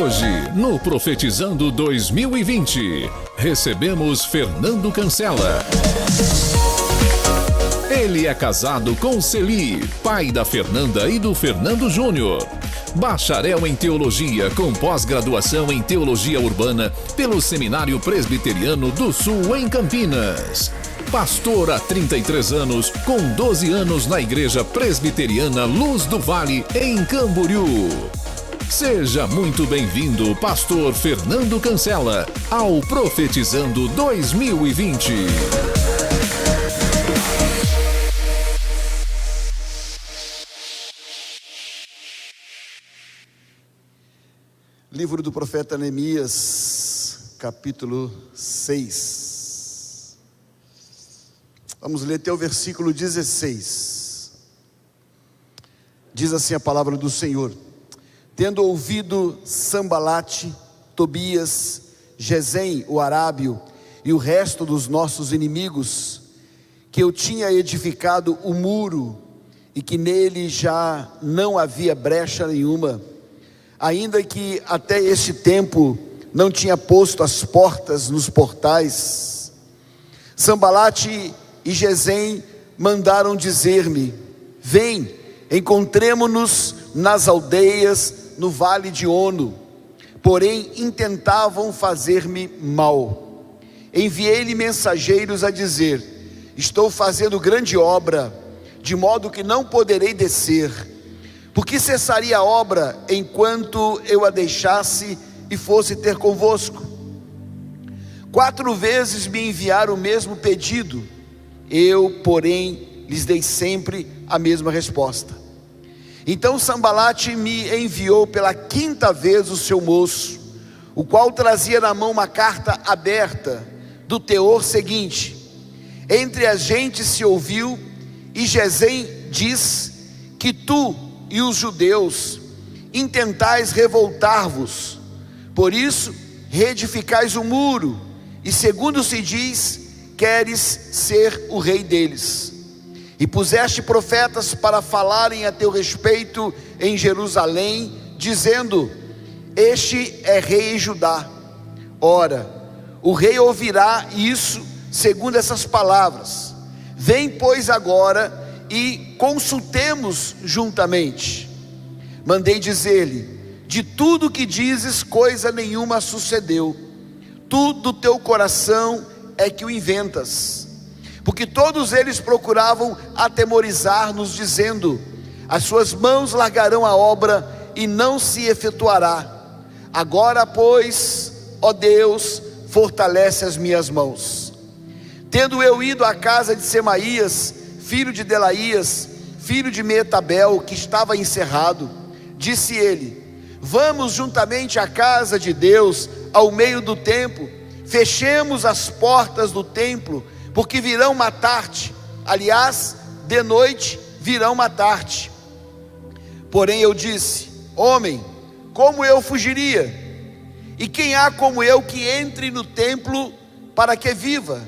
Hoje, no Profetizando 2020, recebemos Fernando Cancela. Ele é casado com Celi, pai da Fernanda e do Fernando Júnior. Bacharel em Teologia com pós-graduação em Teologia Urbana pelo Seminário Presbiteriano do Sul em Campinas. Pastor há 33 anos, com 12 anos na Igreja Presbiteriana Luz do Vale, em Camboriú. Seja muito bem-vindo, Pastor Fernando Cancela, ao Profetizando 2020. Livro do profeta Neemias, capítulo 6. Vamos ler até o versículo 16. Diz assim a palavra do Senhor: Tendo ouvido Sambalate, Tobias, Gesem, o arábio, e o resto dos nossos inimigos, que eu tinha edificado o muro, e que nele já não havia brecha nenhuma, ainda que até este tempo não tinha posto as portas nos portais, Sambalate e Gesem mandaram dizer-me: Vem, encontremo-nos nas aldeias no vale de Ono. Porém intentavam fazer-me mal. Enviei-lhe mensageiros a dizer: Estou fazendo grande obra, de modo que não poderei descer. Porque cessaria a obra enquanto eu a deixasse e fosse ter convosco? 4 vezes me enviaram o mesmo pedido. Eu, porém, lhes dei sempre a mesma resposta. Então Sambalate me enviou pela 5ª vez o seu moço, o qual trazia na mão uma carta aberta, do teor seguinte: Entre as gentes se ouviu, e Gesem diz que tu e os judeus intentais revoltar-vos, por isso reedificais o muro, e segundo se diz, queres ser o rei deles. E puseste profetas para falarem a teu respeito em Jerusalém, dizendo: Este é rei em Judá. Ora, o rei ouvirá isso segundo essas palavras. Vem, pois, agora e consultemos juntamente. Mandei dizer-lhe: De tudo que dizes, coisa nenhuma sucedeu. Tu do teu coração é que o inventas. Porque todos eles procuravam atemorizar-nos, dizendo: As suas mãos largarão a obra e não se efetuará. Agora, pois, ó Deus, fortalece as minhas mãos. Tendo eu ido à casa de Semaías, filho de Delaías, filho de Meetabel, que estava encerrado, disse ele: Vamos juntamente à casa de Deus, ao meio do templo, fechemos as portas do templo, porque virão matar-te. Aliás, de noite virão matar-te. Porém eu disse: Homem, como eu fugiria? E quem há como eu que entre no templo para que viva?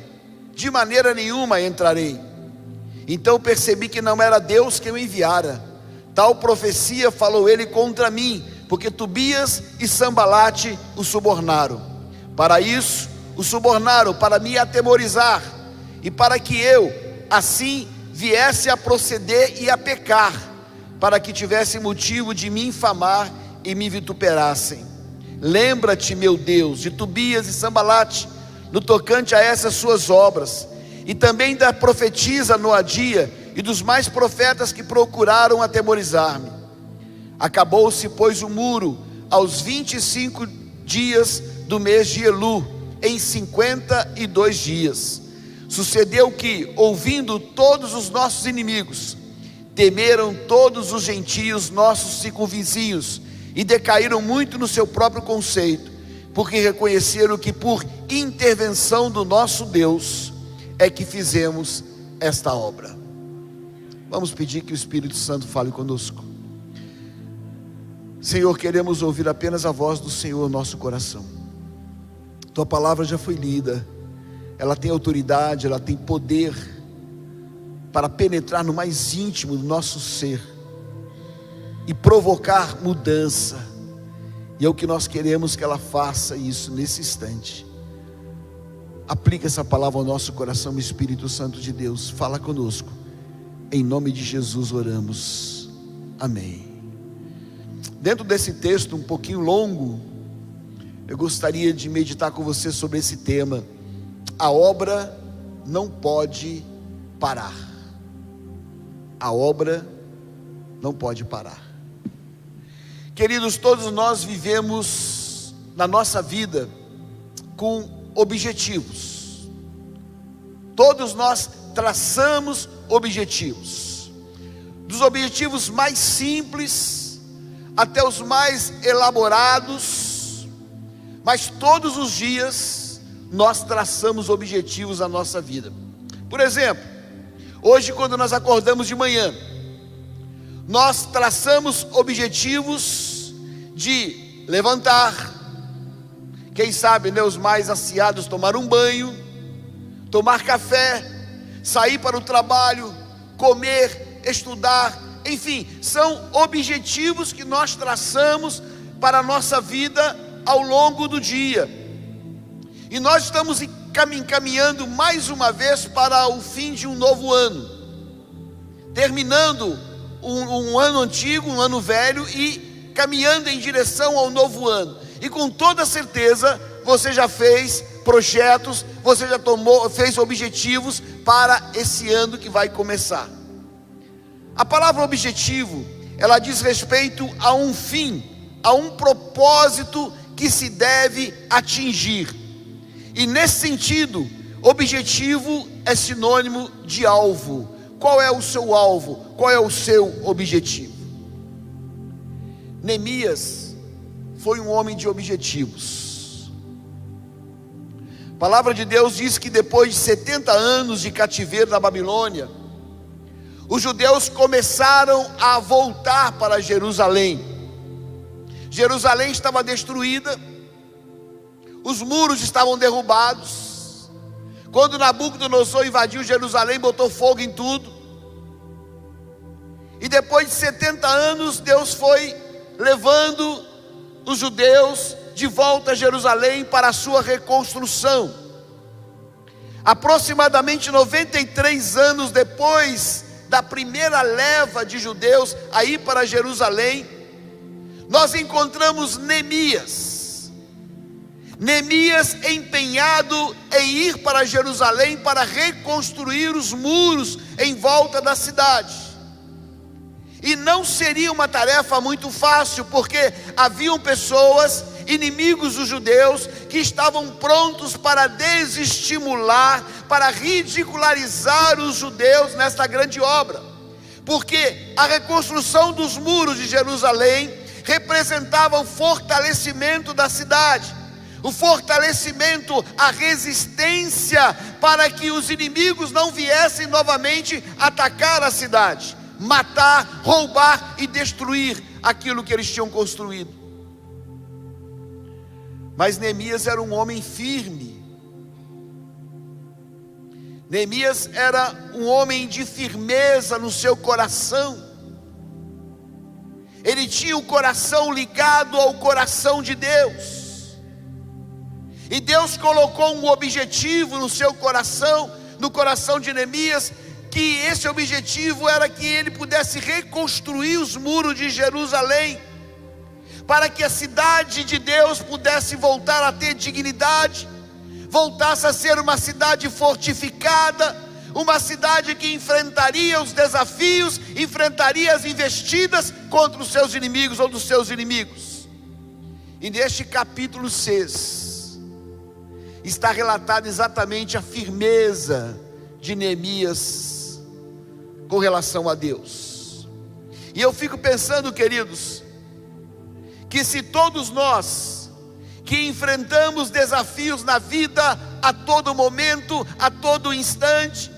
De maneira nenhuma entrarei. Então percebi que não era Deus que o enviara. Tal profecia falou ele contra mim, porque Tobias e Sambalate o subornaram. Para isso o subornaram, para me atemorizar, e para que eu, assim, viesse a proceder e a pecar, para que tivesse motivo de me infamar e me vituperassem. Lembra-te, meu Deus, de Tobias e Sambalate, no tocante a essas suas obras, e também da profetisa Noadia, e dos mais profetas que procuraram atemorizar-me. Acabou-se, pois, o muro, aos 25 dias do mês de Elu, em 52 dias. Sucedeu que, ouvindo todos os nossos inimigos, temeram todos os gentios nossos circunvizinhos, e decaíram muito no seu próprio conceito, porque reconheceram que por intervenção do nosso Deus é que fizemos esta obra. Vamos pedir que o Espírito Santo fale conosco. Senhor, queremos ouvir apenas a voz do Senhor no nosso coração. Tua palavra já foi lida, ela tem autoridade, ela tem poder para penetrar no mais íntimo do nosso ser e provocar mudança E é o que nós queremos que ela faça isso nesse instante. Aplica essa palavra ao nosso coração, Espírito Santo de Deus, fala conosco. Em nome de Jesus oramos. Amém. Dentro desse texto um pouquinho longo, eu gostaria de meditar com você sobre esse tema. A obra não pode parar. A obra não pode parar. Queridos, todos nós vivemos na nossa vida com objetivos. Todos nós traçamos objetivos. Dos objetivos mais simples até os mais elaborados. Mas todos os dias nós traçamos objetivos na nossa vida. Por exemplo, hoje quando nós acordamos de manhã, nós traçamos objetivos de levantar, quem sabe, né, os mais aciados, tomar um banho, tomar café, sair para o trabalho, comer, estudar, enfim, são objetivos que nós traçamos para a nossa vida ao longo do dia. E nós estamos caminhando mais uma vez para o fim de um novo ano, terminando um ano antigo, um ano velho, e caminhando em direção ao novo ano. E com toda certeza você já fez projetos, você já fez objetivos para esse ano que vai começar. A palavra objetivo, ela diz respeito a um fim, a um propósito que se deve atingir. E nesse sentido, objetivo é sinônimo de alvo. Qual é o seu alvo? Qual é o seu objetivo? Neemias foi um homem de objetivos. A palavra de Deus diz que depois de 70 anos de cativeiro na Babilônia, os judeus começaram a voltar para Jerusalém. Jerusalém estava destruída, os muros estavam derrubados. Quando Nabucodonosor invadiu Jerusalém, botou fogo em tudo. E depois de 70 anos, Deus foi levando os judeus de volta a Jerusalém para a sua reconstrução. Aproximadamente 93 anos depois da primeira leva de judeus a ir para Jerusalém, nós encontramos Neemias. Neemias empenhado em ir para Jerusalém para reconstruir os muros em volta da cidade. E não seria uma tarefa muito fácil, porque haviam pessoas, inimigos dos judeus, que estavam prontos para desestimular, para ridicularizar os judeus nesta grande obra. Porque a reconstrução dos muros de Jerusalém representava o fortalecimento da cidade, o fortalecimento, a resistência para que os inimigos não viessem novamente atacar a cidade, matar, roubar e destruir aquilo que eles tinham construído. Mas Neemias era um homem firme. Neemias era um homem de firmeza no seu coração. Ele tinha o coração ligado ao coração de Deus. E Deus colocou um objetivo no seu coração, no coração de Neemias, que esse objetivo era que ele pudesse reconstruir os muros de Jerusalém, para que a cidade de Deus pudesse voltar a ter dignidade, voltasse a ser uma cidade fortificada, uma cidade que enfrentaria os desafios, enfrentaria as investidas contra os seus inimigos ou dos seus inimigos. E neste capítulo 6 está relatada exatamente a firmeza de Neemias com relação a Deus. E eu fico pensando, queridos, que se todos nós que enfrentamos desafios na vida a todo momento, a todo instante,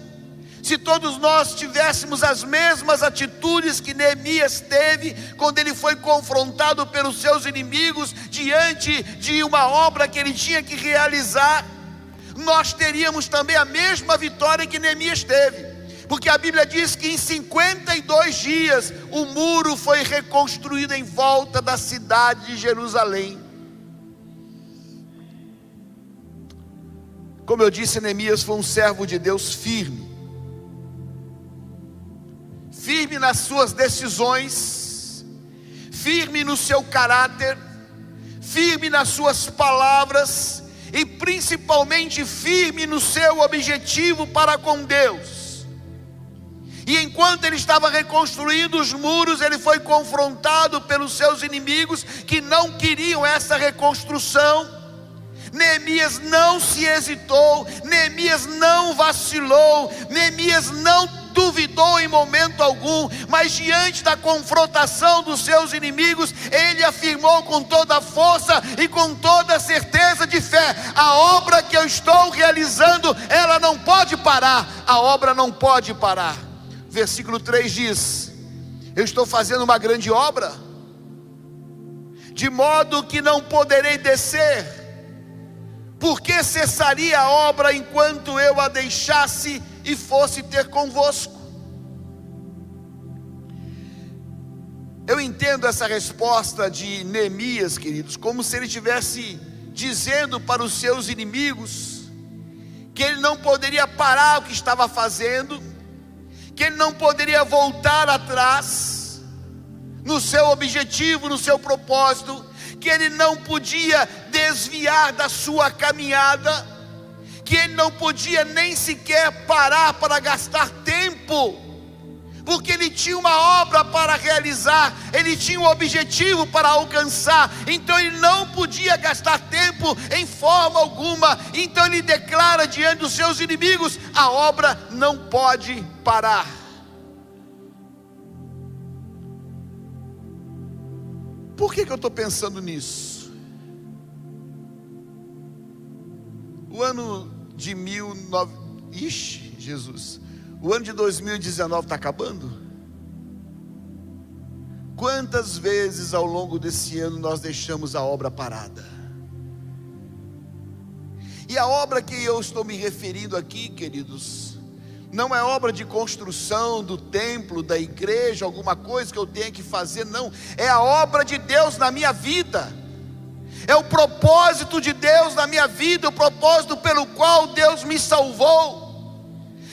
se todos nós tivéssemos as mesmas atitudes que Neemias teve quando ele foi confrontado pelos seus inimigos diante de uma obra que ele tinha que realizar, nós teríamos também a mesma vitória que Neemias teve. Porque a Bíblia diz que em 52 dias o muro foi reconstruído em volta da cidade de Jerusalém. Como eu disse, Neemias foi um servo de Deus firme. Firme nas suas decisões, firme no seu caráter, firme nas suas palavras e principalmente firme no seu objetivo para com Deus. E enquanto ele estava reconstruindo os muros, ele foi confrontado pelos seus inimigos que não queriam essa reconstrução. Neemias não se hesitou, Neemias não vacilou, Neemias não duvidou em momento algum, mas diante da confrontação dos seus inimigos, ele afirmou com toda a força e com toda a certeza de fé: a obra que eu estou realizando, ela não pode parar, a obra não pode parar. Versículo 3 diz: eu estou fazendo uma grande obra, de modo que não poderei descer. Por que cessaria a obra enquanto eu a deixasse e fosse ter convosco? Eu entendo essa resposta de Neemias, queridos, como se ele estivesse dizendo para os seus inimigos que ele não poderia parar o que estava fazendo, que ele não poderia voltar atrás no seu objetivo, no seu propósito, que ele não podia desviar da sua caminhada, que ele não podia nem sequer parar para gastar tempo, porque ele tinha uma obra para realizar, ele tinha um objetivo para alcançar, então ele não podia gastar tempo em forma alguma. Então ele declara diante dos seus inimigos: a obra não pode parar. Por que eu estou pensando nisso? O ano de o ano de 2019 está acabando? Quantas vezes ao longo desse ano nós deixamos a obra parada? E a obra que eu estou me referindo aqui, queridos, não é obra de construção do templo, da igreja, alguma coisa que eu tenha que fazer, não. É a obra de Deus na minha vida. É o propósito de Deus na minha vida, o propósito pelo qual Deus me salvou.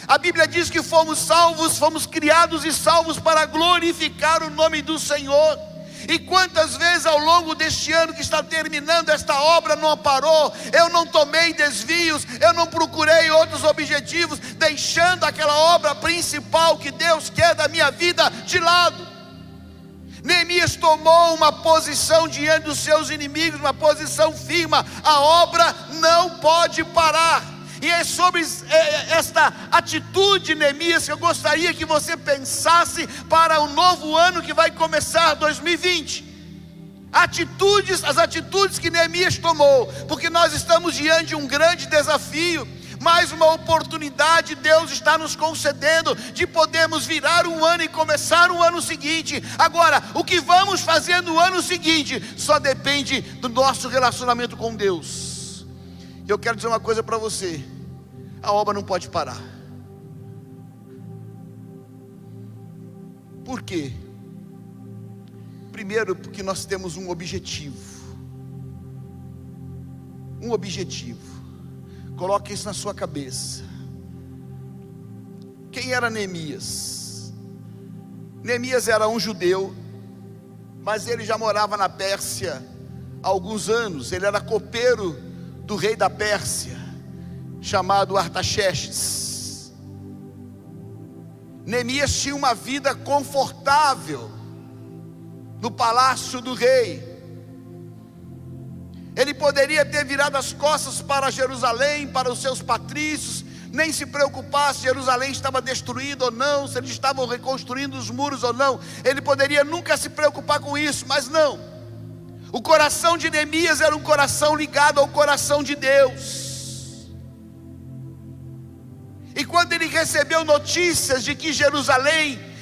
A Bíblia diz que fomos salvos, fomos criados e salvos para glorificar o nome do Senhor. E quantas vezes ao longo deste ano que está terminando, esta obra não parou, eu não tomei desvios, eu não procurei outros objetivos, deixando aquela obra principal que Deus quer da minha vida de lado. Neemias tomou uma posição diante dos seus inimigos, uma posição firme: a obra não pode parar. E é sobre esta atitude de Neemias que eu gostaria que você pensasse para o novo ano que vai começar, 2020. As atitudes que Neemias tomou, porque nós estamos diante de um grande desafio, mais uma oportunidade Deus está nos concedendo de podermos virar um ano e começar o ano seguinte. Agora, o que vamos fazer no ano seguinte só depende do nosso relacionamento com Deus. Eu quero dizer uma coisa para você: a obra não pode parar. Por quê? Primeiro, porque nós temos um objetivo. Um objetivo. Coloque isso na sua cabeça. Quem era Neemias? Neemias era um judeu, mas ele já morava na Pérsia há alguns anos. Ele era copeiro do rei da Pérsia, chamado Artaxerxes. Neemias tinha uma vida confortável no palácio do rei. Ele poderia ter virado as costas para Jerusalém, para os seus patrícios, nem se preocupar se Jerusalém estava destruída ou não, se eles estavam reconstruindo os muros ou não. Ele poderia nunca se preocupar com isso, mas não. O coração de Neemias era um coração ligado ao coração de Deus. E quando ele recebeu notícias de que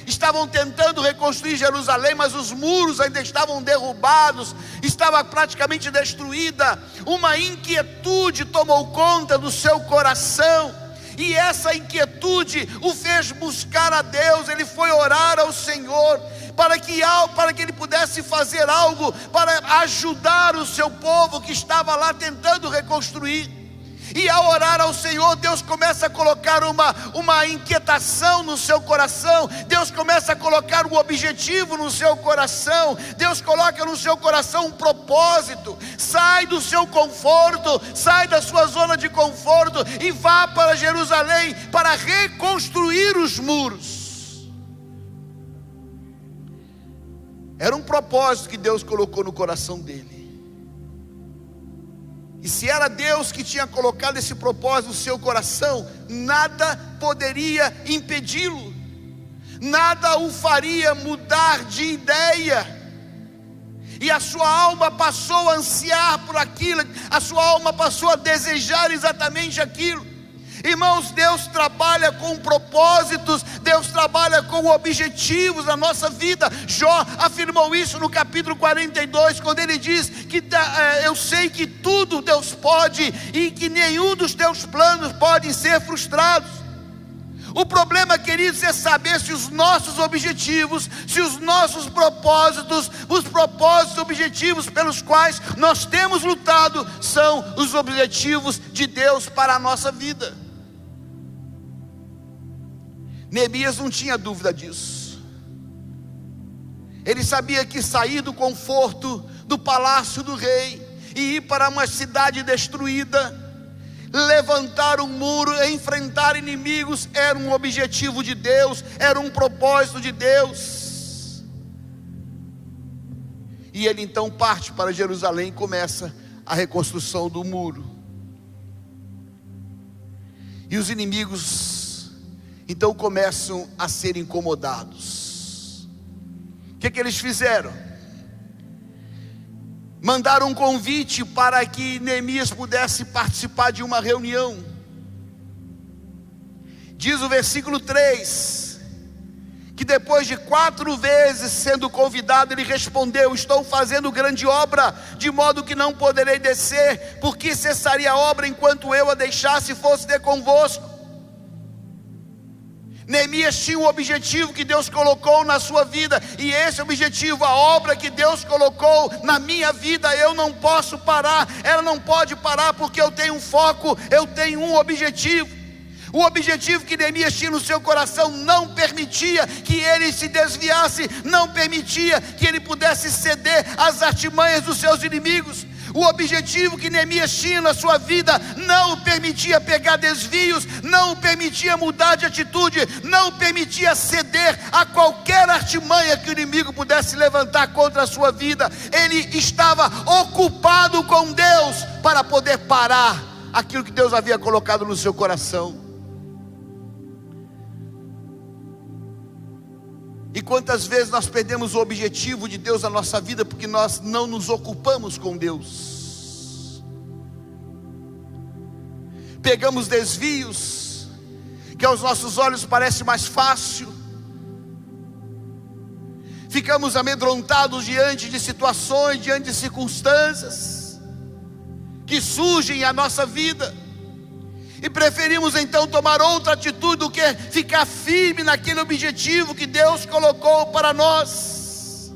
estavam tentando reconstruir Jerusalém, mas os muros ainda estavam derrubados, estava praticamente destruída, uma inquietude tomou conta do seu coração. E essa inquietude atitude o fez buscar a Deus. Ele foi orar ao Senhor para que ele pudesse fazer algo para ajudar o seu povo que estava lá tentando reconstruir. E ao orar ao Senhor, Deus começa a colocar uma inquietação no seu coração. Deus começa a colocar um objetivo no seu coração. Deus coloca no seu coração um propósito. Sai do seu conforto, sai da sua zona de conforto e vá para Jerusalém para reconstruir os muros. Era um propósito que Deus colocou no coração dele. E se era Deus que tinha colocado esse propósito no seu coração, nada poderia impedi-lo, nada o faria mudar de ideia. E a sua alma passou a ansiar por aquilo, a sua alma passou a desejar exatamente aquilo. Irmãos, Deus trabalha com propósitos, Deus trabalha com objetivos na nossa vida. Jó afirmou isso no capítulo 42, quando ele diz que eu sei que tudo Deus pode e que nenhum dos teus planos podem ser frustrados. O problema, queridos, é saber se os nossos objetivos, se os nossos propósitos, os propósitos objetivos pelos quais nós temos lutado, são os objetivos de Deus para a nossa vida. Neemias não tinha dúvida disso. Ele sabia que sair do conforto do palácio do rei e ir para uma cidade destruída, levantar um muro, enfrentar inimigos, era um objetivo de Deus, era um propósito de Deus. E ele então parte para Jerusalém e começa a reconstrução do muro. E os inimigos então começam a ser incomodados. O que eles fizeram? Mandaram um convite para que Neemias pudesse participar de uma reunião. Diz o versículo 3, que depois de 4 vezes sendo convidado, ele respondeu: estou fazendo grande obra, de modo que não poderei descer, porque cessaria a obra enquanto eu a deixasse e fosse ter convosco. Neemias tinha um objetivo que Deus colocou na sua vida, e esse objetivo, a obra que Deus colocou na minha vida, eu não posso parar, ela não pode parar, porque eu tenho um foco, eu tenho um objetivo. O objetivo que Neemias tinha no seu coração não permitia que ele se desviasse, não permitia que ele pudesse ceder às artimanhas dos seus inimigos. O objetivo que Neemias tinha na sua vida não o permitia pegar desvios, não o permitia mudar de atitude, não o permitia ceder a qualquer artimanha que o inimigo pudesse levantar contra a sua vida. Ele estava ocupado com Deus para poder parar aquilo que Deus havia colocado no seu coração. E quantas vezes nós perdemos o objetivo de Deus na nossa vida porque nós não nos ocupamos com Deus. Pegamos desvios que aos nossos olhos parece mais fácil. Ficamos amedrontados diante de situações, diante de circunstâncias que surgem à nossa vida. E preferimos então tomar outra atitude do que ficar firme naquele objetivo que Deus colocou para nós.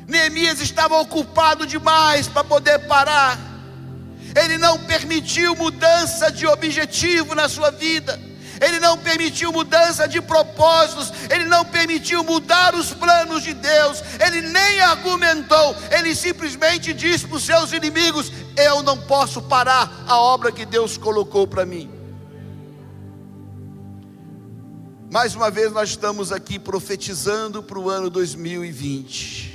Neemias estava ocupado demais para poder parar. Ele não permitiu mudança de objetivo na sua vida. Ele não permitiu mudança de propósitos. Ele não permitiu mudar os planos de Deus. Ele nem argumentou. Ele simplesmente disse para os seus inimigos: eu não posso parar a obra que Deus colocou para mim. Mais uma vez nós estamos aqui profetizando para o ano 2020.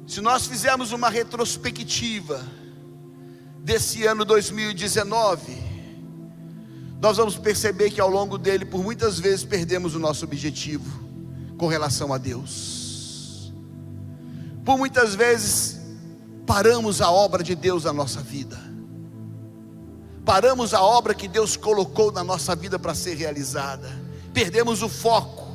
Se nós fizermos uma retrospectiva desse ano 2019, nós vamos perceber que ao longo dele, por muitas vezes, perdemos o nosso objetivo com relação a Deus. Por muitas vezes, paramos a obra de Deus na nossa vida. Paramos a obra que Deus colocou na nossa vida para ser realizada. Perdemos o foco.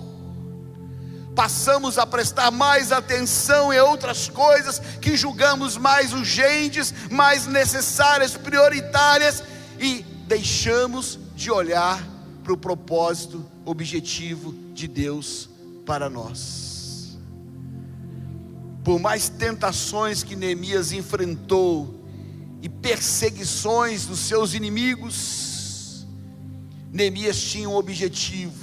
Passamos a prestar mais atenção em outras coisas que julgamos mais urgentes, mais necessárias, prioritárias, e deixamos de olhar para o propósito, objetivo de Deus para nós. Por mais tentações que Neemias enfrentou e perseguições dos seus inimigos, Neemias tinha um objetivo: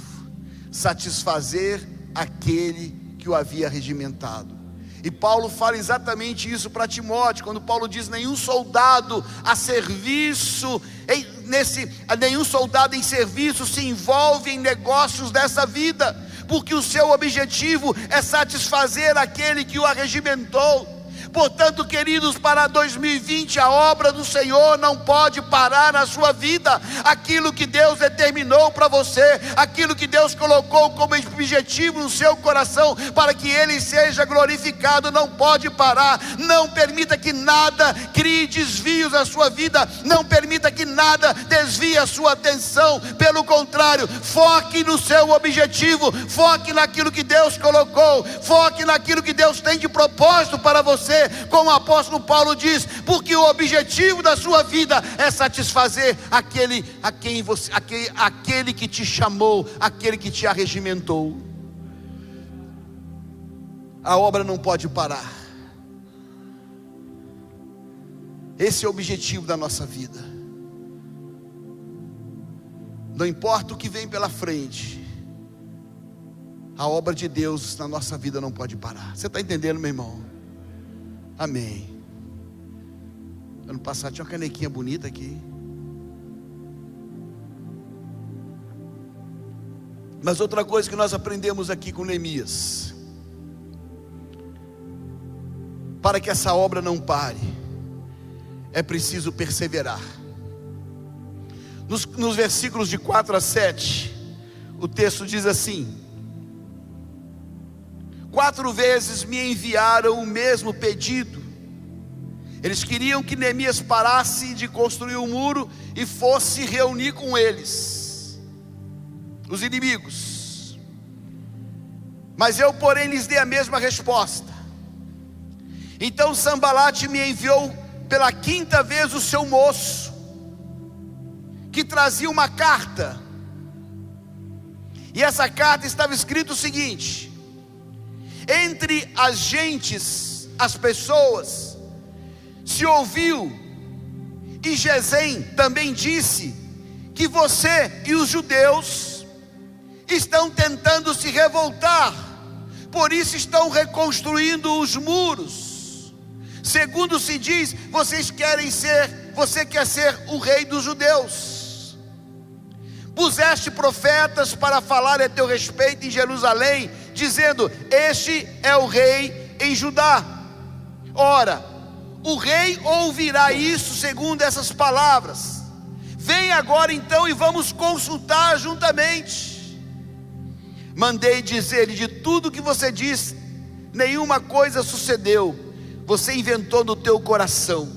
satisfazer aquele que o havia regimentado. E Paulo fala exatamente isso para Timóteo, quando Paulo diz: nenhum soldado em serviço se envolve em negócios dessa vida, porque o seu objetivo é satisfazer aquele que o arregimentou. Portanto, queridos, para 2020 a obra do Senhor não pode parar na sua vida. Aquilo que Deus determinou para você, aquilo que Deus colocou como objetivo no seu coração, para que Ele seja glorificado, não pode parar. Não permita que nada crie desvios na sua vida, não permita que nada desvie a sua atenção. Pelo contrário, foque no seu objetivo, foque naquilo que Deus colocou, foque naquilo que Deus tem de propósito para você. Como o apóstolo Paulo diz: porque o objetivo da sua vida é satisfazer aquele que te chamou, aquele que te arregimentou. A obra não pode parar. Esse é o objetivo da nossa vida. Não importa o que vem pela frente, a obra de Deus na nossa vida não pode parar. Você está entendendo, meu irmão? Amém. Ano passado tinha uma canequinha bonita aqui. Mas outra coisa que nós aprendemos aqui com Neemias: para que essa obra não pare, é preciso perseverar. Nos versículos de 4 a 7, o texto diz assim: 4 vezes me enviaram o mesmo pedido. Eles queriam que Neemias parasse de construir o muro e fosse reunir com eles, os inimigos. Mas eu, porém, lhes dei a mesma resposta. Então Sambalate me enviou pela 5ª vez o seu moço, que trazia uma carta. E essa carta estava escrito o seguinte: entre as gentes, as pessoas, se ouviu, e Gesem também disse, que você e os judeus estão tentando se revoltar, por isso estão reconstruindo os muros. Segundo se diz, você quer ser o rei dos judeus. Puseste profetas para falar a teu respeito em Jerusalém, dizendo: este é o rei em Judá. Ora, o rei ouvirá isso segundo essas palavras. Vem agora então e vamos consultar juntamente. Mandei dizer-lhe: de tudo que você disse, nenhuma coisa sucedeu. Você inventou no teu coração,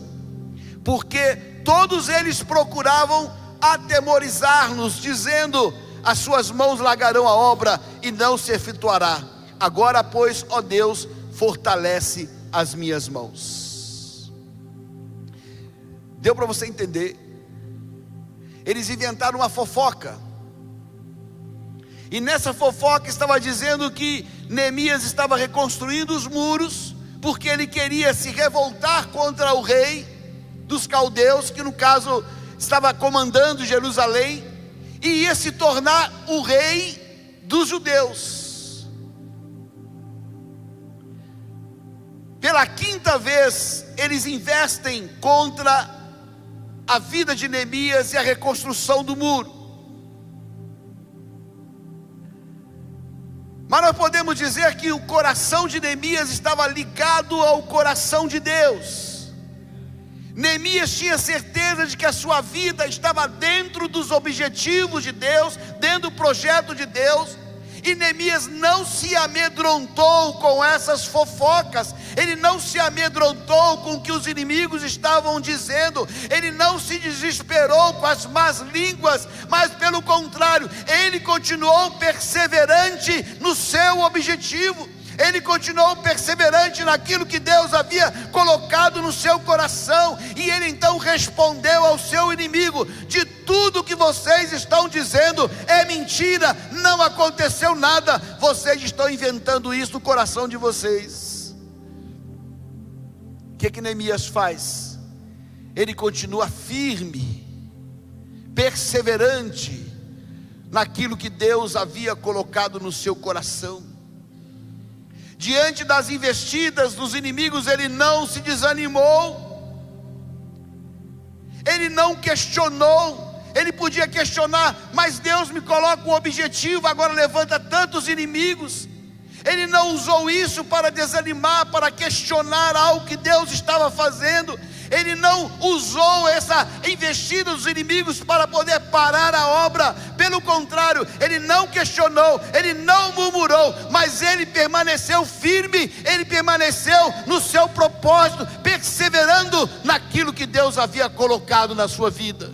porque todos eles procuravam atemorizar-nos, dizendo: as suas mãos largarão a obra e não se efetuará. Agora, pois, ó Deus, fortalece as minhas mãos. Deu para você entender? Eles inventaram uma fofoca, e nessa fofoca estava dizendo que Neemias estava reconstruindo os muros, porque ele queria se revoltar contra o rei dos caldeus, que no caso estava comandando Jerusalém, e ia se tornar o rei dos judeus. Pela 5ª vez eles investem contra a vida de Neemias e a reconstrução do muro. Mas nós podemos dizer que o coração de Neemias estava ligado ao coração de Deus. Neemias tinha certeza de que a sua vida estava dentro dos objetivos de Deus, dentro do projeto de Deus. E Neemias não se amedrontou com essas fofocas, ele não se amedrontou com o que os inimigos estavam dizendo, ele não se desesperou com as más línguas, mas pelo contrário, ele continuou perseverante no seu objetivo. Ele continuou perseverante naquilo que Deus havia colocado no seu coração. E ele então respondeu ao seu inimigo: de tudo que vocês estão dizendo é mentira, não aconteceu nada, vocês estão inventando isso no coração de vocês. O que Neemias faz? Ele continua firme, perseverante naquilo que Deus havia colocado no seu coração. Diante das investidas dos inimigos, ele não se desanimou, ele não questionou. Ele podia questionar: mas Deus me coloca um objetivo, agora levanta tantos inimigos. Ele não usou isso para desanimar, para questionar algo que Deus estava fazendo. Ele não usou essa investida dos inimigos para poder parar a obra. Pelo contrário, ele não questionou, ele não murmurou, mas ele permaneceu firme, ele permaneceu no seu propósito, perseverando naquilo que Deus havia colocado na sua vida.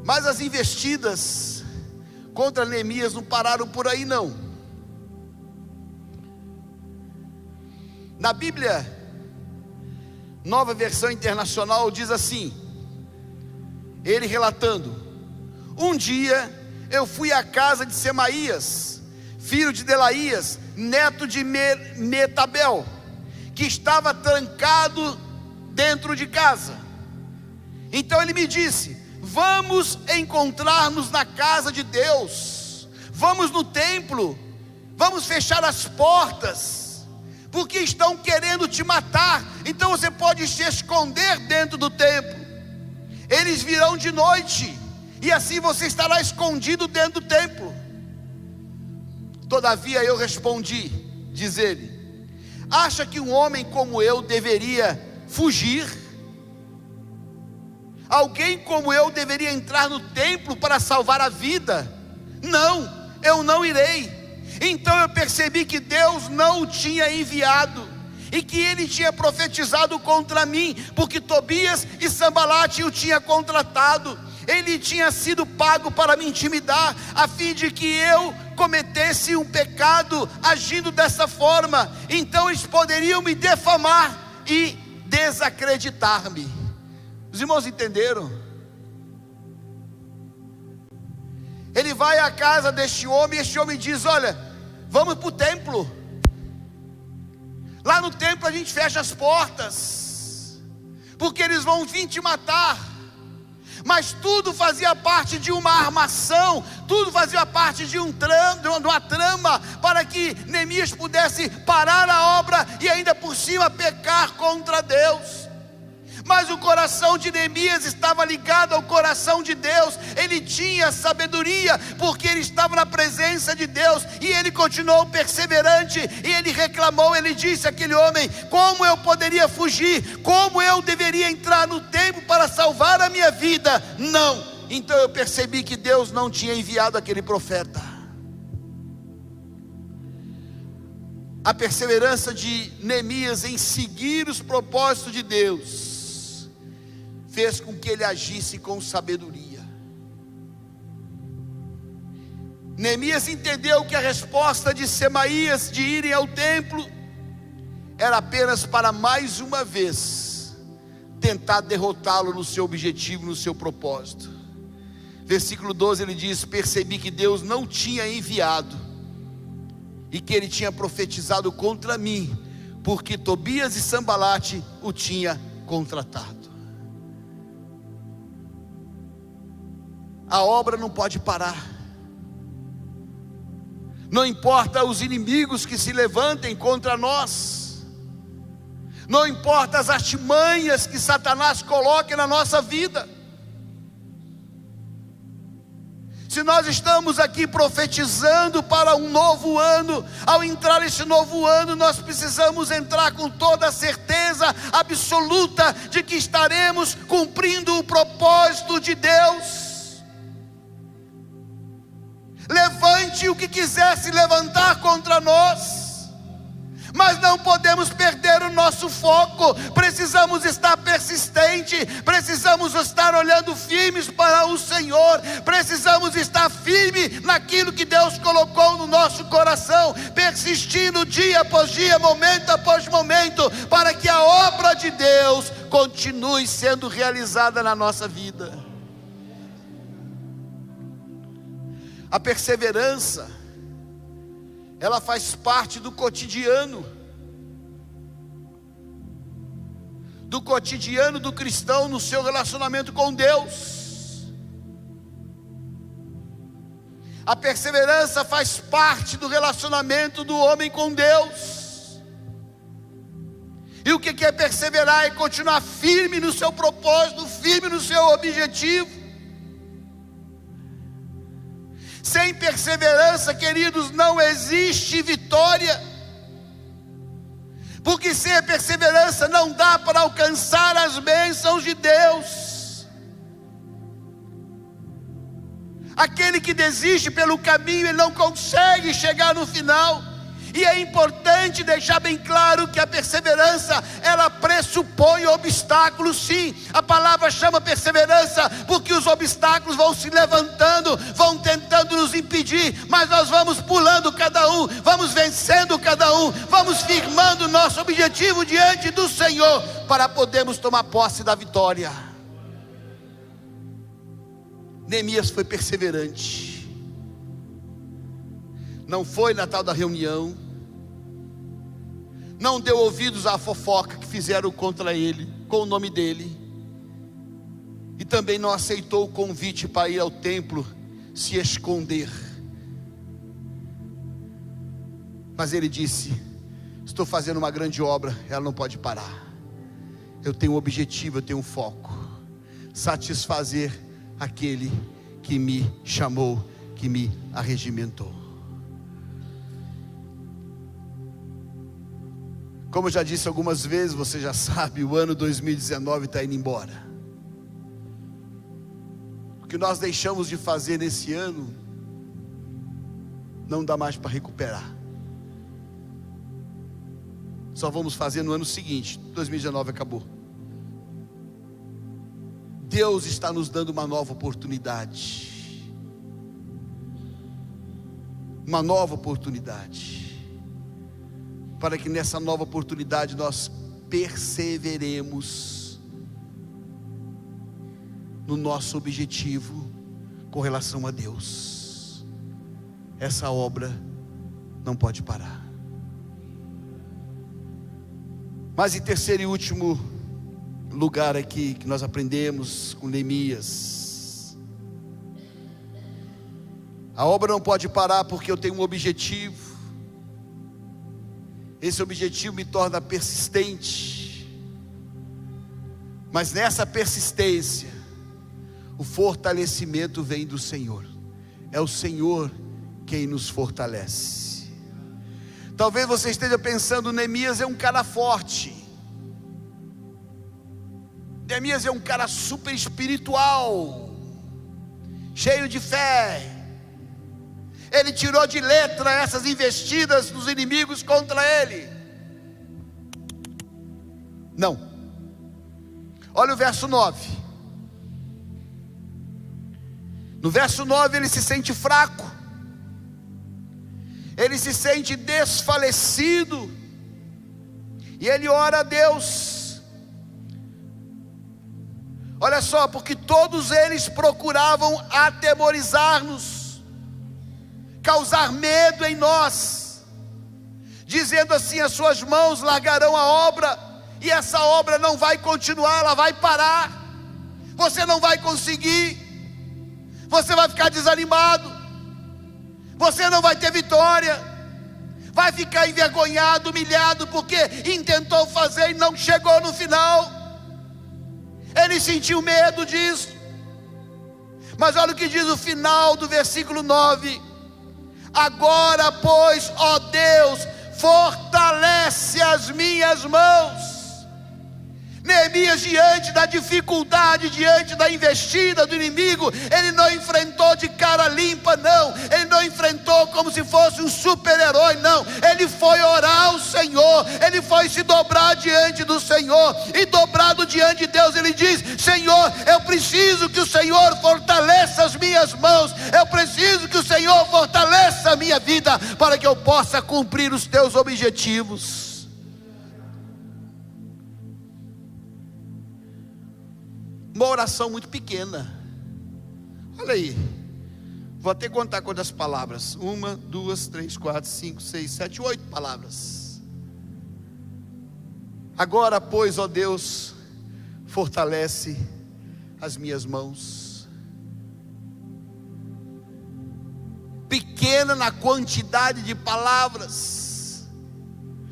Mas as investidas contra Neemias não pararam por aí não. Na Bíblia Nova Versão Internacional diz assim, ele relatando: um dia eu fui à casa de Semaías, filho de Delaías, neto de Metabel, que estava trancado dentro de casa. Então ele me disse: vamos encontrar-nos na casa de Deus, vamos no templo, vamos fechar as portas, porque estão querendo te matar. Então você pode se esconder dentro do templo. Eles virão de noite, e assim você estará escondido dentro do templo. Todavia eu respondi, diz ele: acha que um homem como eu deveria fugir? Alguém como eu deveria entrar no templo para salvar a vida? Não, eu não irei. Então eu percebi que Deus não o tinha enviado, e que ele tinha profetizado contra mim, porque Tobias e Sambalate o tinha contratado. Ele tinha sido pago para me intimidar, a fim de que eu cometesse um pecado agindo dessa forma. Então eles poderiam me defamar e desacreditar-me. Os irmãos entenderam? Ele vai à casa deste homem, e este homem diz: olha, vamos para o templo. Lá no templo a gente fecha as portas, porque eles vão vir te matar. Mas tudo fazia parte de uma armação, tudo fazia parte de uma trama, para que Neemias pudesse parar a obra e ainda por cima pecar contra Deus. Mas o coração de Neemias estava ligado ao coração de Deus. Ele tinha sabedoria, porque ele estava na presença de Deus. E ele continuou perseverante, e ele reclamou. Ele disse àquele homem: como eu poderia fugir? Como eu deveria entrar no templo para salvar a minha vida? Não. Então eu percebi que Deus não tinha enviado aquele profeta. A perseverança de Neemias em seguir os propósitos de Deus fez com que ele agisse com sabedoria. Neemias entendeu que a resposta de Semaías de irem ao templo era apenas para mais uma vez tentar derrotá-lo no seu objetivo, no seu propósito. Versículo 12 ele diz: percebi que Deus não tinha enviado, e que ele tinha profetizado contra mim, porque Tobias e Sambalate o tinha contratado. A obra não pode parar. Não importa os inimigos que se levantem contra nós, não importa as artimanhas que Satanás coloque na nossa vida. Se nós estamos aqui profetizando para um novo ano, ao entrar nesse novo ano, nós precisamos entrar com toda a certeza absoluta de que estaremos cumprindo o propósito de Deus. Levante o que quiser se levantar contra nós, mas não podemos perder o nosso foco. Precisamos estar persistente, precisamos estar olhando firmes para o Senhor, precisamos estar firme naquilo que Deus colocou no nosso coração, persistindo dia após dia, momento após momento, para que a obra de Deus continue sendo realizada na nossa vida. A perseverança, ela faz parte do cotidiano do cristão no seu relacionamento com Deus. A perseverança faz parte do relacionamento do homem com Deus. E o que é perseverar? É continuar firme no seu propósito, firme no seu objetivo. Sem perseverança, queridos, não existe vitória. Porque sem a perseverança não dá para alcançar as bênçãos de Deus. Aquele que desiste pelo caminho, ele não consegue chegar no final. E é importante deixar bem claro que a perseverança, ela pressupõe obstáculos, sim. A palavra chama perseverança porque os obstáculos vão se levantando, vão tentando nos impedir, mas nós vamos pulando cada um, vamos vencendo cada um, vamos firmando nosso objetivo diante do Senhor, para podermos tomar posse da vitória. Neemias foi perseverante. Não foi na tal da reunião, não deu ouvidos à fofoca que fizeram contra ele, com o nome dele, e também não aceitou o convite para ir ao templo se esconder. Mas ele disse: estou fazendo uma grande obra, ela não pode parar. Eu tenho um objetivo, eu tenho um foco: satisfazer aquele que me chamou, que me arregimentou. Como eu já disse algumas vezes, você já sabe, o ano 2019 está indo embora. O que nós deixamos de fazer nesse ano, não dá mais para recuperar. Só vamos fazer no ano seguinte. 2019 acabou. Deus está nos dando uma nova oportunidade. Uma nova oportunidade. Para que nessa nova oportunidade nós perseveremos no nosso objetivo com relação a Deus. Essa obra não pode parar. Mas em terceiro e último lugar aqui que nós aprendemos com Neemias, a obra não pode parar porque eu tenho um objetivo. Esse objetivo me torna persistente. Mas nessa persistência, o fortalecimento vem do Senhor. É o Senhor quem nos fortalece. Talvez você esteja pensando: Neemias é um cara forte, Neemias é um cara super espiritual, cheio de fé. Ele tirou de letra essas investidas dos inimigos contra ele. Não. Olha o verso 9. No verso 9 ele se sente fraco, ele se sente desfalecido, e ele ora a Deus. Olha só, porque todos eles procuravam atemorizar-nos, causar medo em nós, dizendo assim: as suas mãos largarão a obra, e essa obra não vai continuar, ela vai parar, você não vai conseguir, você vai ficar desanimado, você não vai ter vitória, vai ficar envergonhado, humilhado, porque intentou fazer e não chegou no final. Ele sentiu medo disso. Mas olha o que diz o final do versículo 9: agora, pois, ó Deus, fortalece as minhas mãos. Neemias, diante da dificuldade, diante da investida do inimigo, ele não enfrentou de cara limpa, não. Ele não enfrentou como se fosse um super-herói, não. Ele foi orar ao Senhor. Senhor, ele foi se dobrar diante do Senhor, e dobrado diante de Deus, ele diz: Senhor, eu preciso que o Senhor fortaleça as minhas mãos, eu preciso que o Senhor fortaleça a minha vida, para que eu possa cumprir os teus objetivos. Uma oração muito pequena. Olha aí, vou até contar quantas palavras: 1, 2, 3, 4, 5, 6, 7, 8 palavras. Agora, pois, ó Deus, fortalece as minhas mãos. Pequena na quantidade de palavras,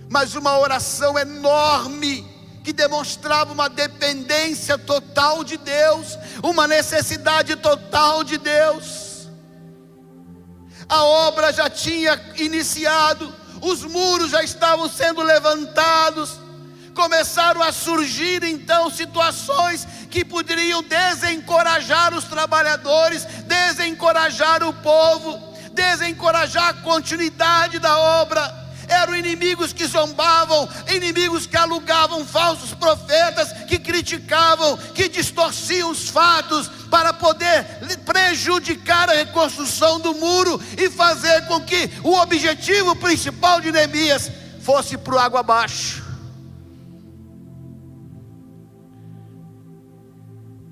mas uma oração enorme, que demonstrava uma dependência total de Deus, uma necessidade total de Deus. A obra já tinha iniciado, os muros já estavam sendo levantados, começaram a surgir então situações que poderiam desencorajar os trabalhadores, desencorajar o povo, desencorajar a continuidade da obra. Eram inimigos que zombavam, inimigos que alugavam falsos profetas, que criticavam, que distorciam os fatos para poder prejudicar a reconstrução do muro e fazer com que o objetivo principal de Neemias fosse por água abaixo.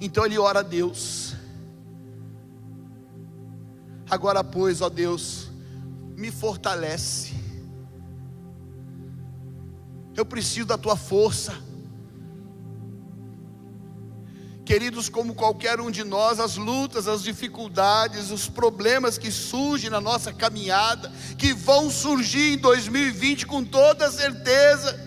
Então ele ora a Deus: agora, pois, ó Deus, me fortalece. Eu preciso da tua força. Queridos, como qualquer um de nós, as lutas, as dificuldades, os problemas que surgem na nossa caminhada, que vão surgir em 2020 com toda certeza,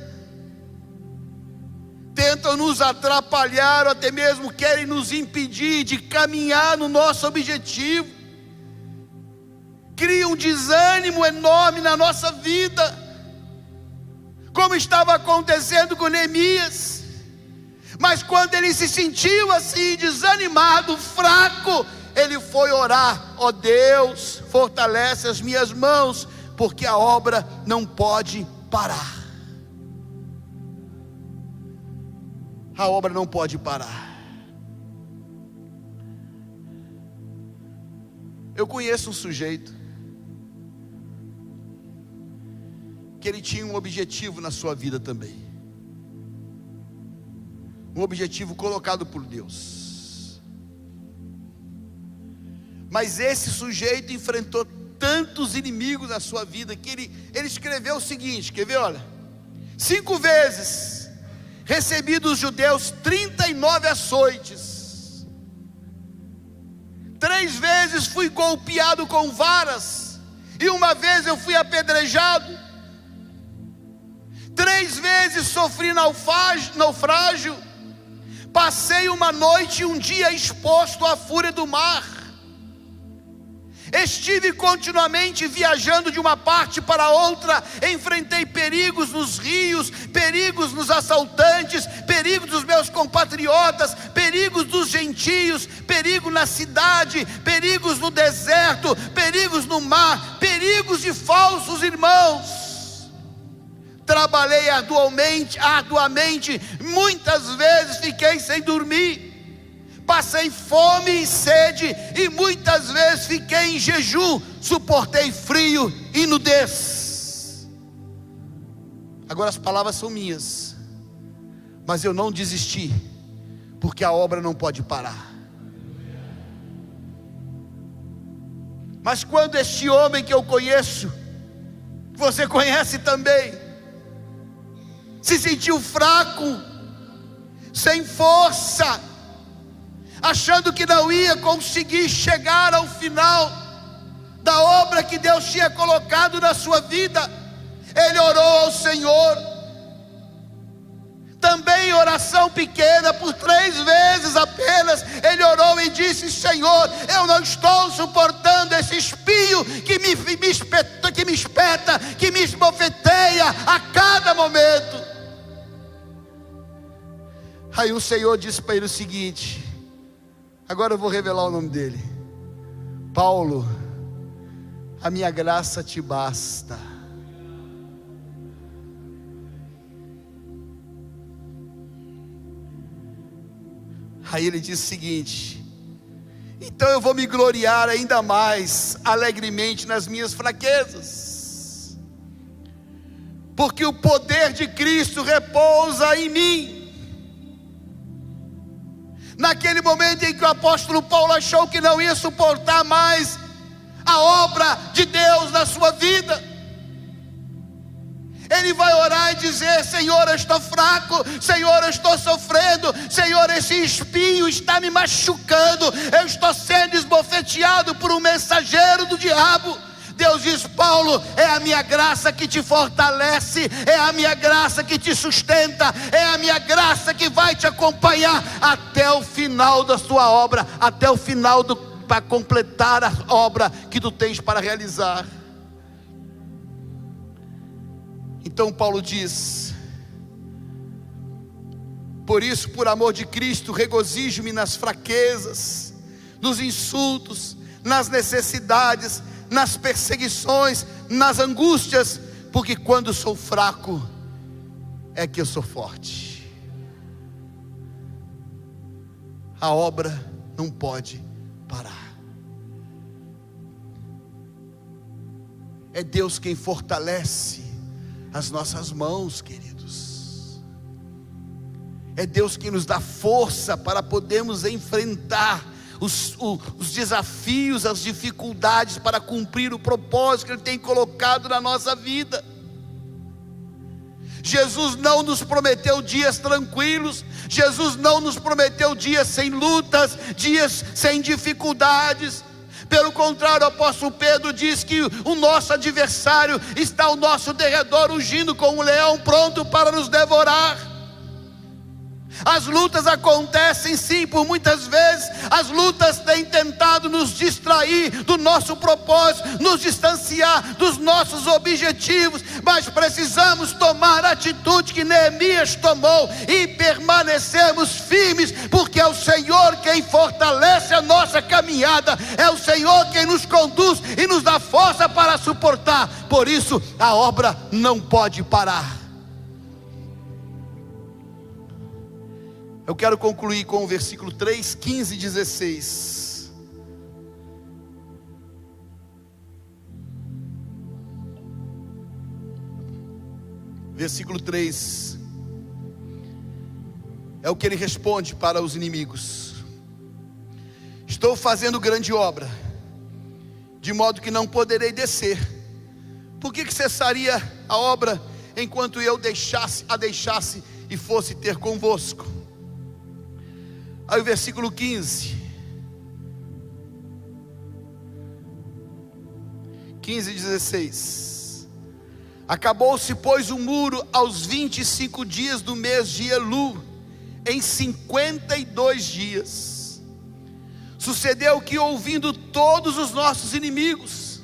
tentam nos atrapalhar, ou até mesmo querem nos impedir de caminhar no nosso objetivo, criam um desânimo enorme na nossa vida, como estava acontecendo com Neemias. Mas quando ele se sentiu assim, desanimado, fraco, ele foi orar: ó Deus, fortalece as minhas mãos, porque a obra não pode parar. A obra não pode parar. Eu conheço um sujeito que ele tinha um objetivo na sua vida também, um objetivo colocado por Deus. Mas esse sujeito enfrentou tantos inimigos na sua vida, que ele escreveu o seguinte: quer ver? Olha, 5 vezes recebi dos judeus 39 açoites, 3 vezes fui golpeado com varas, e 1 vez eu fui apedrejado, 3 vezes sofri naufrágio, passei uma noite e um dia exposto à fúria do mar, estive continuamente viajando de uma parte para outra, enfrentei perigos nos rios, perigos nos assaltantes, perigos dos meus compatriotas, perigos dos gentios, perigo na cidade, perigos no deserto, perigos no mar, perigos de falsos irmãos. Trabalhei arduamente, muitas vezes fiquei sem dormir, passei fome e sede, e muitas vezes fiquei em jejum, suportei frio e nudez. Agora as palavras são minhas, mas eu não desisti, porque a obra não pode parar. Mas quando este homem que eu conheço, que você conhece também, se sentiu fraco, sem força, achando que não ia conseguir chegar ao final da obra que Deus tinha colocado na sua vida, ele orou ao Senhor, também em oração pequena, por 3 vezes apenas, ele orou e disse: Senhor, eu não estou suportando esse espinho que me espeta, que me esbofeteia a cada momento. Aí o Senhor disse para ele o seguinte, agora eu vou revelar o nome dele: Paulo, a minha graça te basta. Aí ele diz o seguinte: então eu vou me gloriar ainda mais alegremente nas minhas fraquezas, porque o poder de Cristo repousa em mim. Naquele momento em que o apóstolo Paulo achou que não ia suportar mais a obra de Deus na sua vida, ele vai orar e dizer: Senhor, eu estou fraco, Senhor, eu estou sofrendo, Senhor, esse espinho está me machucando, eu estou sendo esbofeteado por um mensageiro do diabo. Deus diz: Paulo, é a minha graça que te fortalece, é a minha graça que te sustenta, é a minha graça que vai te acompanhar até o final da sua obra, até o final para completar a obra que tu tens para realizar. Então Paulo diz: por isso, por amor de Cristo, regozijo-me nas fraquezas, nos insultos, nas necessidades, nas perseguições, nas angústias, porque quando sou fraco é que eu sou forte. A obra não pode parar. É Deus quem fortalece as nossas mãos, queridos. É Deus quem nos dá força para podermos enfrentar os desafios, as dificuldades, para cumprir o propósito que Ele tem colocado na nossa vida. Jesus não nos prometeu dias tranquilos, Jesus não nos prometeu dias sem lutas, dias sem dificuldades. Pelo contrário, o apóstolo Pedro diz que o nosso adversário está ao nosso derredor, rugindo como um leão, pronto para nos devorar. As lutas acontecem sim, por muitas vezes as lutas têm tentado nos distrair do nosso propósito, nos distanciar dos nossos objetivos, mas precisamos tomar a atitude que Neemias tomou e permanecermos firmes, porque é o Senhor quem fortalece a nossa caminhada, é o Senhor quem nos conduz e nos dá força para suportar. Por isso a obra não pode parar. Eu quero concluir com o versículo 3, 15 e 16. Versículo 3 é o que ele responde para os inimigos: estou fazendo grande obra, de modo que não poderei descer. Por que cessaria a obra enquanto eu a deixasse e fosse ter convosco? Aí o versículo 15 e 16. Acabou-se, pois, o muro aos 25 dias do mês de Elu, em 52 dias. Sucedeu que, ouvindo todos os nossos inimigos,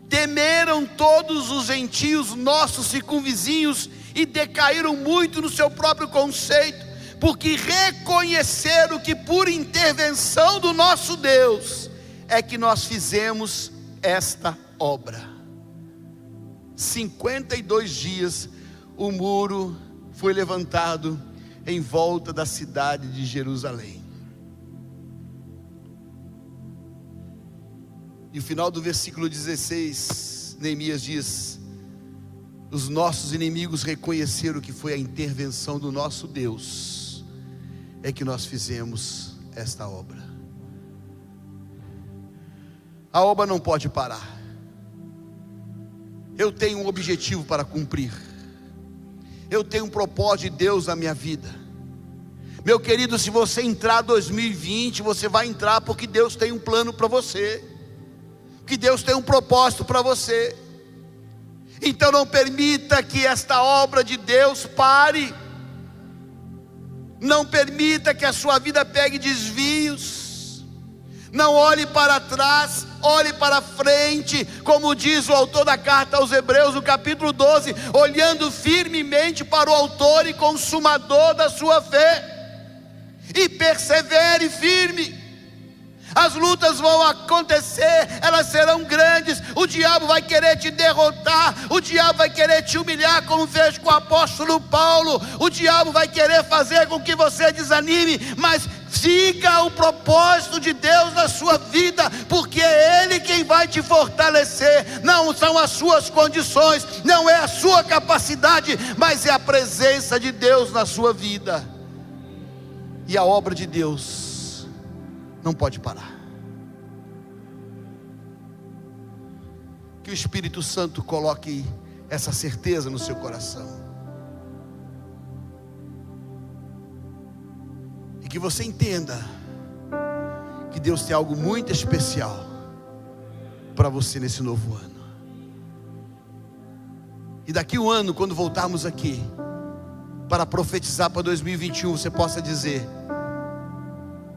temeram todos os gentios nossos circunvizinhos e decaíram muito no seu próprio conceito, porque reconheceram que por intervenção do nosso Deus é que nós fizemos esta obra. 52 dias o muro foi levantado em volta da cidade de Jerusalém. E o final do versículo 16, Neemias diz: os nossos inimigos reconheceram que foi a intervenção do nosso Deus é que nós fizemos esta obra. A obra não pode parar. Eu tenho um objetivo para cumprir. Eu tenho um propósito de Deus na minha vida. Meu querido, se você entrar 2020, você vai entrar porque Deus tem um plano para você, que Deus tem um propósito para você. Então não permita que esta obra de Deus pare. Não permita que a sua vida pegue desvios. Não olhe para trás, olhe para frente, como diz o autor da carta aos Hebreus, no capítulo 12, olhando firmemente para o autor e consumador da sua fé, e persevere firme. As lutas vão acontecer, elas serão grandes, o diabo vai querer te derrotar, o diabo vai querer te humilhar, como fez com o apóstolo Paulo, o diabo vai querer fazer com que você desanime, mas Siga o propósito de Deus na sua vida, porque é Ele quem vai te fortalecer. Não são as suas condições, não é a sua capacidade, mas é a presença de Deus na sua vida. E a obra de Deus não pode parar. Que o Espírito Santo coloque essa certeza no seu coração. E que você entenda que Deus tem algo muito especial para você nesse novo ano. E daqui um ano, quando voltarmos aqui para profetizar para 2021, você possa dizer: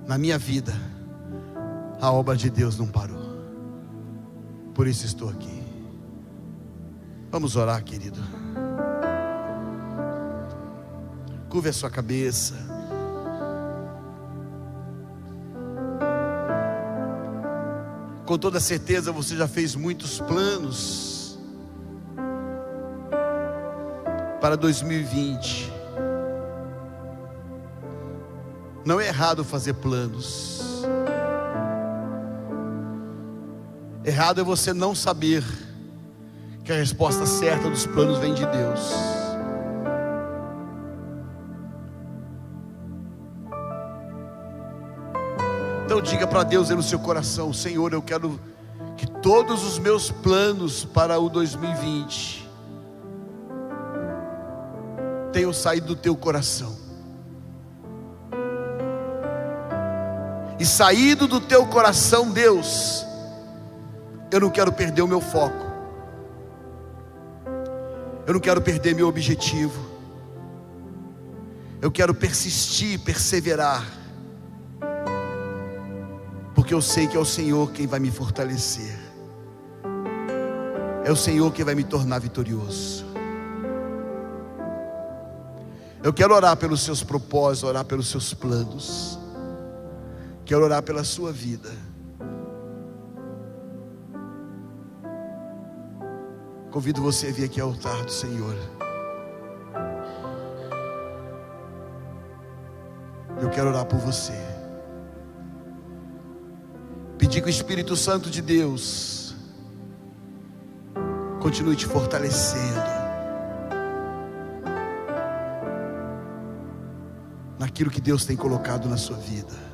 na minha vida a obra de Deus não parou, por isso estou aqui. Vamos orar, querido. Curve a sua cabeça. Com toda certeza você já fez muitos planos para 2020. Não é errado fazer planos. Errado é você não saber que a resposta certa dos planos vem de Deus. Então diga para Deus aí no seu coração: Senhor, eu quero que todos os meus planos para o 2020 tenham saído do teu coração. E saído do teu coração, Deus, eu não quero perder o meu foco. Eu não quero perder meu objetivo. Eu quero persistir, perseverar, porque eu sei que é o Senhor quem vai me fortalecer. É o Senhor quem vai me tornar vitorioso. Eu quero orar pelos seus propósitos, orar pelos seus planos. Quero orar pela sua vida. Convido você a vir aqui ao altar do Senhor. Eu quero orar por você. Pedir que o Espírito Santo de Deus continue te fortalecendo naquilo que Deus tem colocado na sua vida.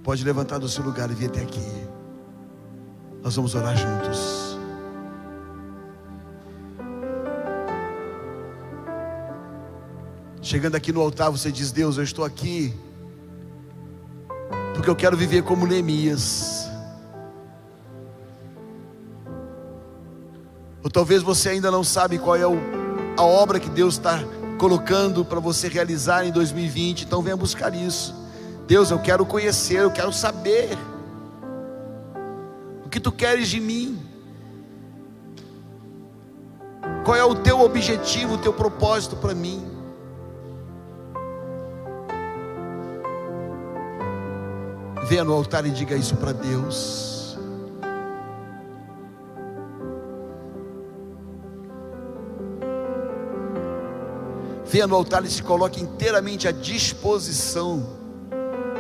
Pode levantar do seu lugar e vir até aqui. Nós vamos orar juntos. Chegando aqui no altar, você diz: Deus, eu estou aqui porque eu quero viver como Neemias. Ou talvez você ainda não sabe qual é a obra que Deus está colocando para você realizar em 2020. Então venha buscar isso. Deus, eu quero conhecer, eu quero saber o que tu queres de mim. Qual é o teu objetivo, o teu propósito para mim? Venha no altar e diga isso para Deus. Venha no altar e se coloque inteiramente à disposição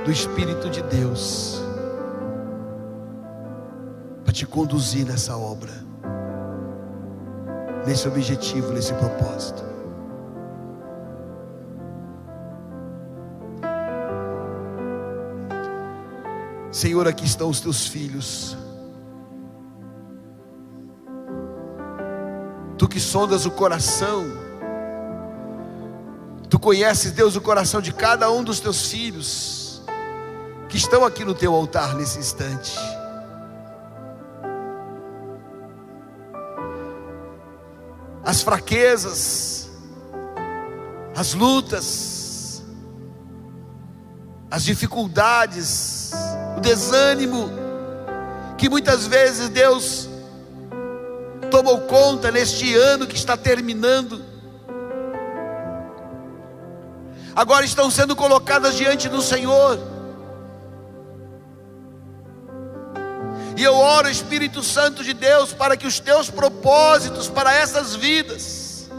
do Espírito de Deus para te conduzir nessa obra, nesse objetivo, nesse propósito. Senhor, aqui estão os teus filhos. Tu que sondas o coração, tu conheces, Deus, o coração de cada um dos teus filhos que estão aqui no teu altar nesse instante. As fraquezas, as lutas, as dificuldades, o desânimo que muitas vezes, Deus, tomou conta neste ano que está terminando, agora estão sendo colocadas diante do Senhor. E eu oro, Espírito Santo de Deus, para que os teus propósitos para essas vidas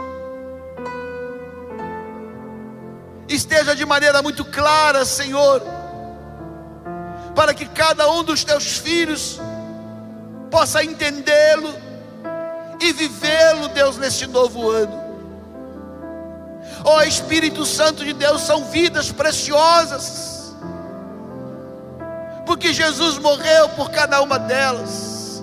esteja de maneira muito clara, Senhor, para que cada um dos teus filhos possa entendê-lo e vivê-lo, Deus, neste novo ano. Ó Espírito Santo de Deus, são vidas preciosas, porque Jesus morreu por cada uma delas,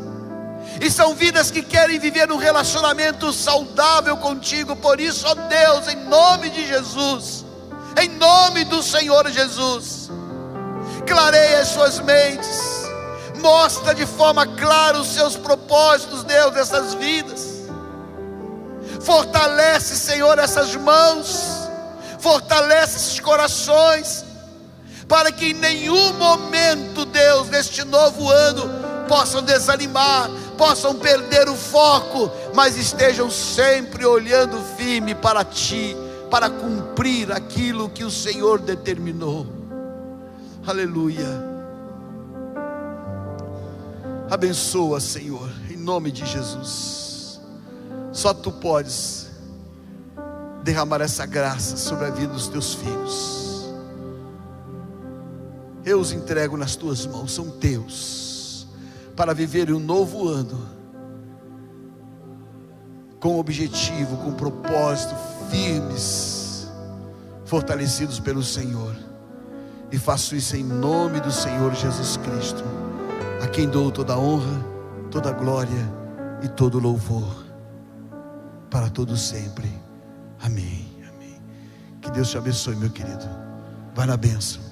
e são vidas que querem viver um relacionamento saudável contigo. Por isso, ó Deus, em nome de Jesus, em nome do Senhor Jesus, clareia as suas mentes, mostra de forma clara os seus propósitos, Deus, dessas vidas. Fortalece, Senhor, essas mãos, fortalece esses corações, para que em nenhum momento, Deus, neste novo ano, possam desanimar, possam perder o foco, mas estejam sempre olhando firme para Ti, para cumprir aquilo que o Senhor determinou. Aleluia. Abençoa, Senhor, em nome de Jesus. Só Tu podes derramar essa graça sobre a vida dos Teus filhos. Eu os entrego nas Tuas mãos, são Teus, para viverem um novo ano, com objetivo, com propósito, firmes, fortalecidos pelo Senhor. E faço isso em nome do Senhor Jesus Cristo, a quem dou toda a honra, toda a glória e todo o louvor, para todo sempre. Amém, amém. Que Deus te abençoe, meu querido. Vai na bênção.